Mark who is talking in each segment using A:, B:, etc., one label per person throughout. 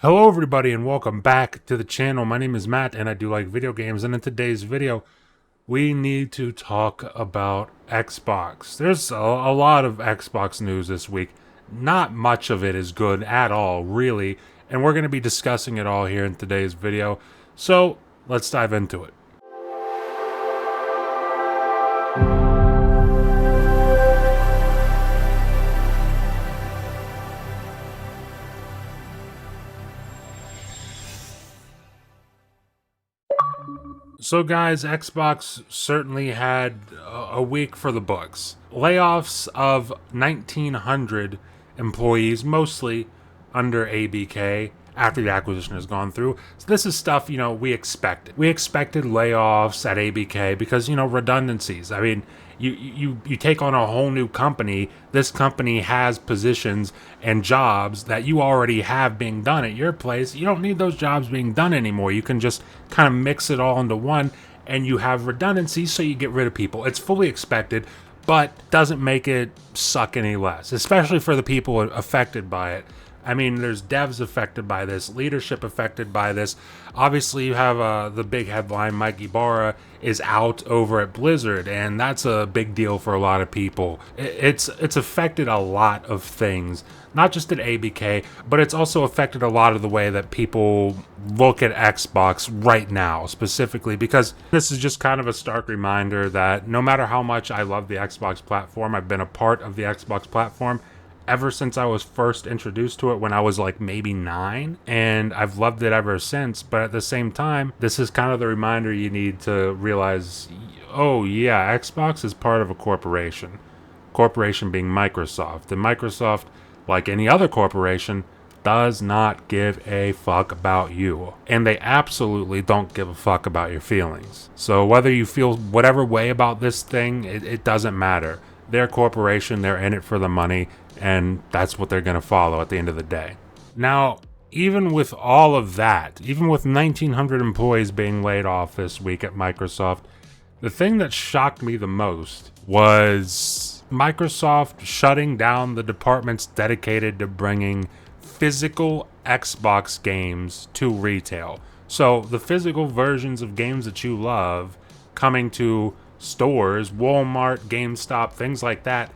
A: Hello everybody and welcome back to the channel. My name is Matt and I do like video games, and in today's video we need to talk about Xbox. There's a lot of Xbox news this week. Not much of it is good at all, really, and we're going to be discussing it all here in today's video. So let's dive into it. So guys, Xbox certainly had a week for the books. Layoffs of 1,900 employees, mostly under ABK, after the acquisition has gone through. So this is stuff, we expected. We expected layoffs at ABK because, redundancies. I mean, you take on a whole new company. This company has positions and jobs that you already have being done at your place. You don't need those jobs being done anymore. You can just kind of mix it all into one, and you have redundancy, so you get rid of people. It's fully expected, but doesn't make it suck any less, especially for the people affected by it. I mean, there's devs affected by this, leadership affected by this. Obviously, you have the big headline, Mike Ibarra is out over at Blizzard, and that's a big deal for a lot of people. It's affected a lot of things, not just at ABK, but it's also affected a lot of the way that people look at Xbox right now, specifically, because this is just kind of a stark reminder that no matter how much I love the Xbox platform, I've been a part of the Xbox platform ever since I was first introduced to it when I was like maybe 9, and I've loved it ever since. But at the same time, this is kind of the reminder you need to realize, oh yeah, Xbox is part of a corporation being Microsoft, and Microsoft, like any other corporation, does not give a fuck about you, and they absolutely don't give a fuck about your feelings. So whether you feel whatever way about this thing, it doesn't matter. They're a corporation, they're in it for the money, and that's what they're going to follow at the end of the day. Now, even with all of that, even with 1,900 employees being laid off this week at Microsoft, the thing that shocked me the most was Microsoft shutting down the departments dedicated to bringing physical Xbox games to retail. So the physical versions of games that you love coming to stores, Walmart, GameStop, things like that,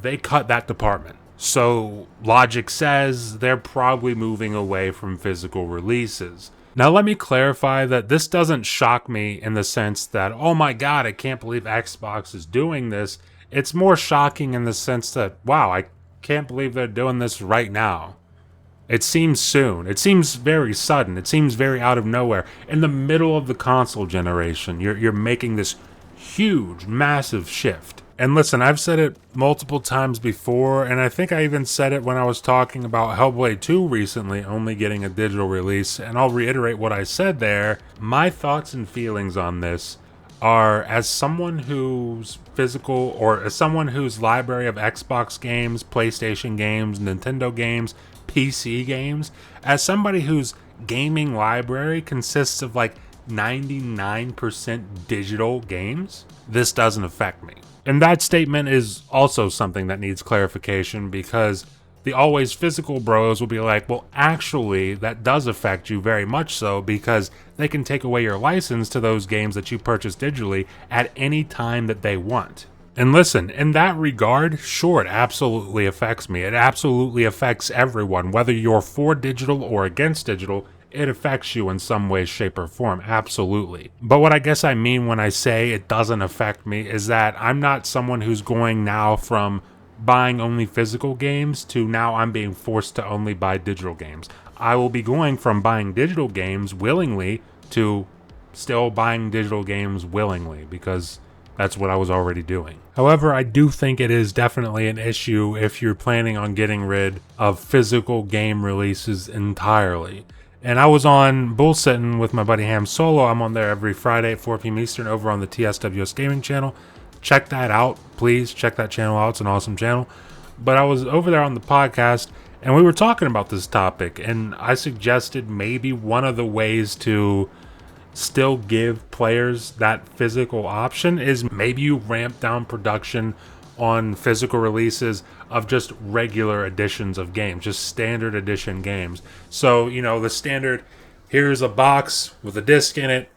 A: they cut that department. So logic says they're probably moving away from physical releases. Now let me clarify that this doesn't shock me in the sense that, oh my god, I can't believe Xbox is doing this. It's more shocking in the sense that, wow, I can't believe they're doing this right now. It seems soon. It seems very sudden. It seems very out of nowhere. In the middle of the console generation, you're making this huge, massive shift. And listen, I've said it multiple times before, and I think I even said it when I was talking about Hellblade 2 recently only getting a digital release, and I'll reiterate what I said there. My thoughts and feelings on this are, as someone whose physical, or as someone whose library of Xbox games, PlayStation games, Nintendo games, PC games, as somebody whose gaming library consists of like 99% digital games, this doesn't affect me. And that statement is also something that needs clarification, because the always physical bros will be like, well, actually, that does affect you very much so, because they can take away your license to those games that you purchase digitally at any time that they want. And listen, in that regard, sure, it absolutely affects me. It absolutely affects everyone, whether you're for digital or against digital. It affects you in some way, shape, or form, absolutely. But what I guess I mean when I say it doesn't affect me is that I'm not someone who's going now from buying only physical games to now I'm being forced to only buy digital games. I will be going from buying digital games willingly to still buying digital games willingly, because that's what I was already doing. However, I do think it is definitely an issue if you're planning on getting rid of physical game releases entirely. And I was on Bullsitting with my buddy Ham Solo. I'm on there every Friday at 4 p.m. Eastern over on the TSWS Gaming channel. Check that out. Please check that channel out. It's an awesome channel. But I was over there on the podcast, and we were talking about this topic, and I suggested maybe one of the ways to still give players that physical option is maybe you ramp down production on physical releases of just regular editions of games, just standard edition games. So, the standard, here's a box with a disc in it.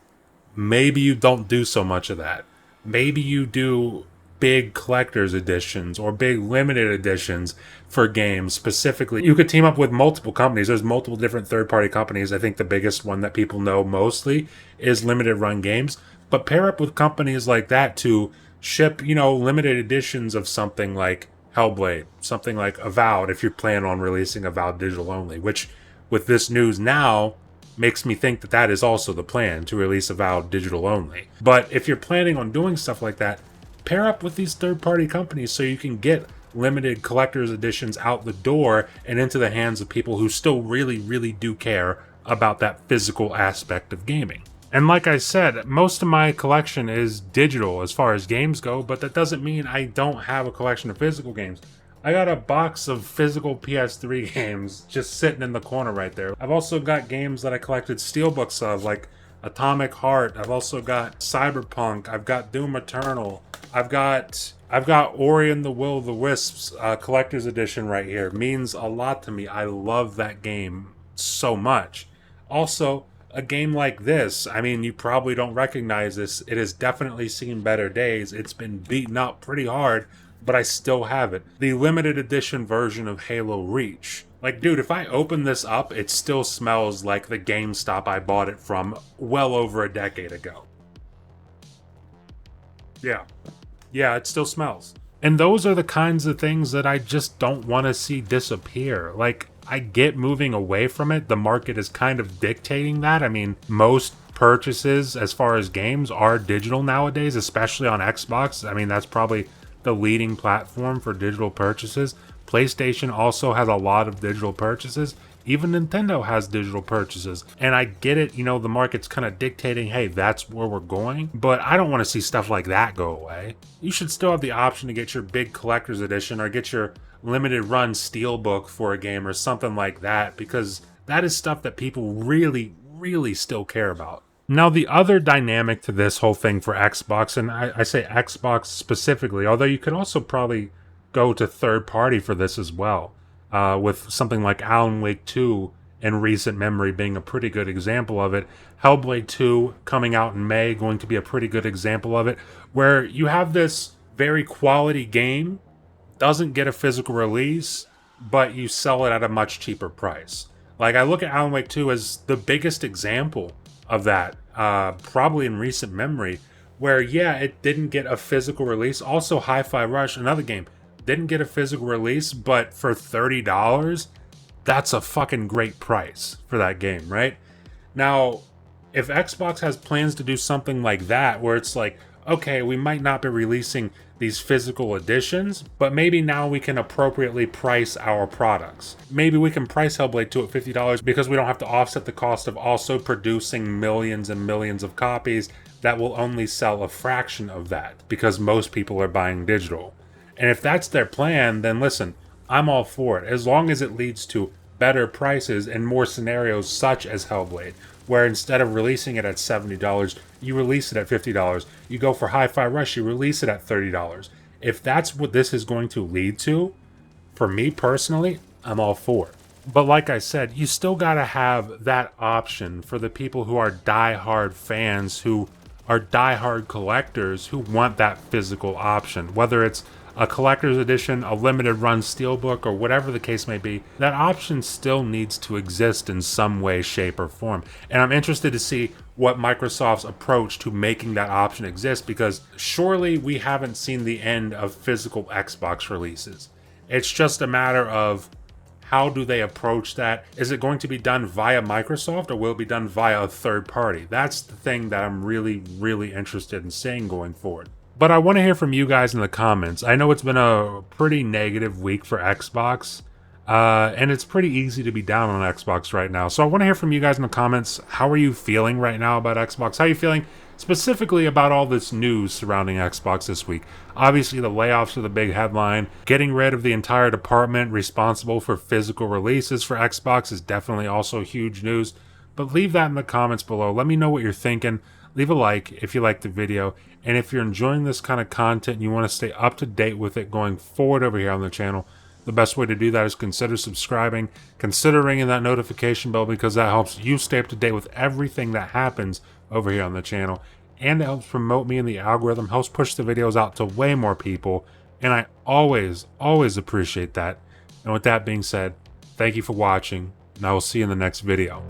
A: Maybe you don't do so much of that. Maybe you do big collector's editions or big limited editions for games specifically. You could team up with multiple companies. There's multiple different third-party companies. I think the biggest one that people know mostly is Limited Run Games. But pair up with companies like that to ship, limited editions of something like Hellblade, something like Avowed, if you're planning on releasing Avowed digital only, which with this news now makes me think that that is also the plan, to release Avowed digital only. But if you're planning on doing stuff like that, pair up with these third-party companies so you can get limited collector's editions out the door and into the hands of people who still really, really do care about that physical aspect of gaming. And like I said, most of my collection is digital as far as games go, but that doesn't mean I don't have a collection of physical games. I got a box of physical PS3 games just sitting in the corner right there. I've also got games that I collected steelbooks of, like Atomic Heart. I've also got Cyberpunk. I've got Doom Eternal. I've got Ori and the Will of the Wisps collector's edition right here. Means a lot to me. I love that game so much. Also, a game like this, I mean, you probably don't recognize this. It has definitely seen better days. It's been beaten up pretty hard, but I still have it. The limited edition version of Halo Reach. Like, dude, if I open this up, it still smells like the GameStop I bought it from well over a decade ago. Yeah, it still smells. And those are the kinds of things that I just don't want to see disappear. Like, I get moving away from it. The market is kind of dictating that. I mean, most purchases as far as games are digital nowadays, especially on Xbox. I mean, that's probably the leading platform for digital purchases. PlayStation also has a lot of digital purchases. Even Nintendo has digital purchases. And I get it, the market's kind of dictating, hey, that's where we're going. But I don't want to see stuff like that go away. You should still have the option to get your big collector's edition or get your limited run steelbook for a game or something like that, because that is stuff that people really, really still care about. Now, the other dynamic to this whole thing for Xbox, and I say Xbox specifically, although you could also probably go to third party for this as well, with something like Alan Wake 2 in recent memory being a pretty good example of it. Hellblade 2 coming out in May, going to be a pretty good example of it, where you have this very quality game, doesn't get a physical release, but you sell it at a much cheaper price. Like, I look at Alan Wake 2 as the biggest example of that, probably in recent memory, where, yeah, it didn't get a physical release. Also, Hi-Fi Rush, another game, didn't get a physical release, but for $30, that's a fucking great price for that game, right? Now, if Xbox has plans to do something like that, where it's like, okay, we might not be releasing these physical editions, but maybe now we can appropriately price our products. Maybe we can price Hellblade 2 at $50 because we don't have to offset the cost of also producing millions and millions of copies that will only sell a fraction of that because most people are buying digital. And if that's their plan, then listen, I'm all for it, as long as it leads to better prices and more scenarios such as Hellblade, where instead of releasing it at $70, you release it at $50. You go for Hi-Fi Rush, you release it at $30. If that's what this is going to lead to, for me personally, I'm all for it. But like I said, you still gotta have that option for the people who are die-hard fans, who are die-hard collectors, who want that physical option. Whether it's a collector's edition, a limited run steelbook, or whatever the case may be, that option still needs to exist in some way, shape, or form. And I'm interested to see what Microsoft's approach to making that option exist, because surely we haven't seen the end of physical Xbox releases. It's just a matter of how do they approach that? Is it going to be done via Microsoft, or will it be done via a third party? That's the thing that I'm really, really interested in seeing going forward. But I want to hear from you guys in the comments. I know it's been a pretty negative week for Xbox, and it's pretty easy to be down on Xbox right now. So I want to hear from you guys in the comments. How are you feeling right now about Xbox? How are you feeling specifically about all this news surrounding Xbox this week? Obviously, the layoffs are the big headline. Getting rid of the entire department responsible for physical releases for Xbox is definitely also huge news. But leave that in the comments below. Let me know what you're thinking. leave a like if you liked the video. And if you're enjoying this kind of content and you want to stay up to date with it going forward over here on the channel, the best way to do that is consider subscribing, consider ringing that notification bell, because that helps you stay up to date with everything that happens over here on the channel. And it helps promote me in the algorithm, helps push the videos out to way more people. And I always appreciate that. And with that being said, thank you for watching, and I will see you in the next video.